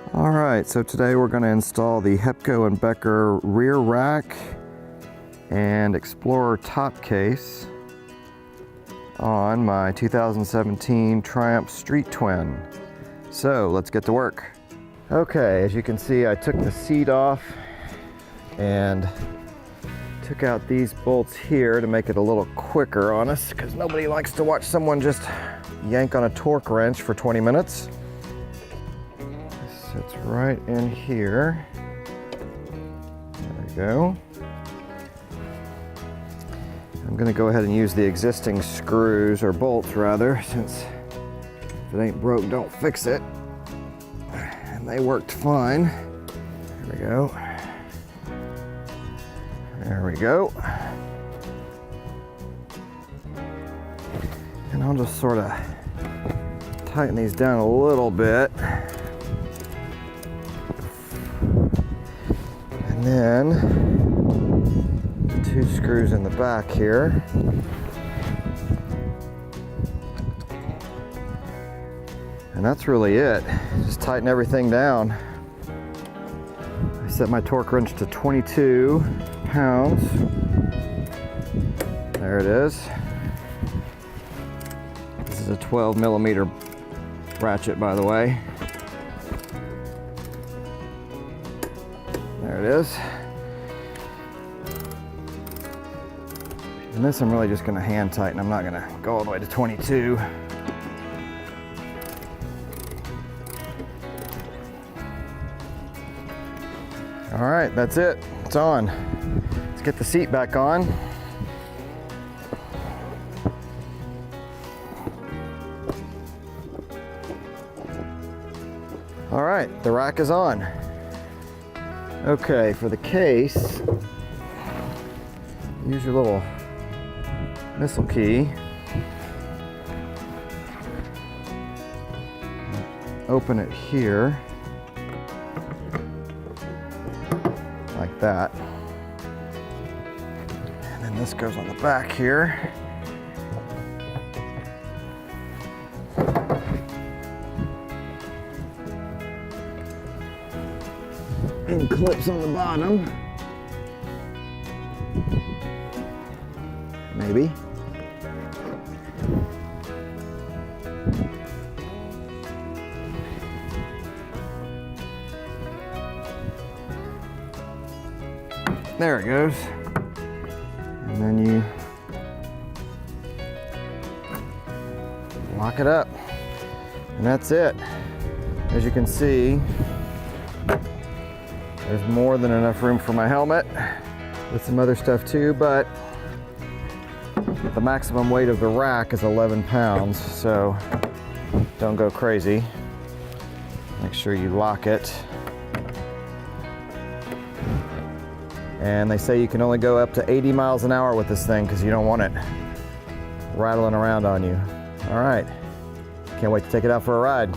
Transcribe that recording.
Alright, so today we're going to install the Hepco and Becker rear rack and Explorer top case on my 2017 Triumph Street Twin. So let's get to work. Okay, as you can see, I took the seat off and took out these bolts here to make it a little quicker on us, because nobody likes to watch someone just yank on a torque wrench for 20 minutes. Sits right in here. There we go. I'm going to go ahead and use the existing screws, or bolts rather, since if it ain't broke, don't fix it. And they worked fine. There we go. There we go. And I'll just sort of tighten these down a little bit. And then 2 screws in the back here. And that's really it. Just tighten everything down. I set my torque wrench to 22 pounds. There it is. This is a 12 millimeter ratchet, by the way. There it is. And this I'm really just going to hand tighten. I'm not going to go all the way to 22. All right, that's it. It's on. Let's get the seat back on. All right, the rack is on. Okay, for the case, use your little missile key. Open it here, like that. And then this goes on the back here. And clips on the bottom. Maybe. There it goes. And then you lock it up. And that's it. As you can see, there's more than enough room for my helmet with some other stuff too, but the maximum weight of the rack is 11 pounds, so don't go crazy. Make sure you lock it. And they say you can only go up to 80 miles an hour with this thing because you don't want it rattling around on you. All right, can't wait to take it out for a ride.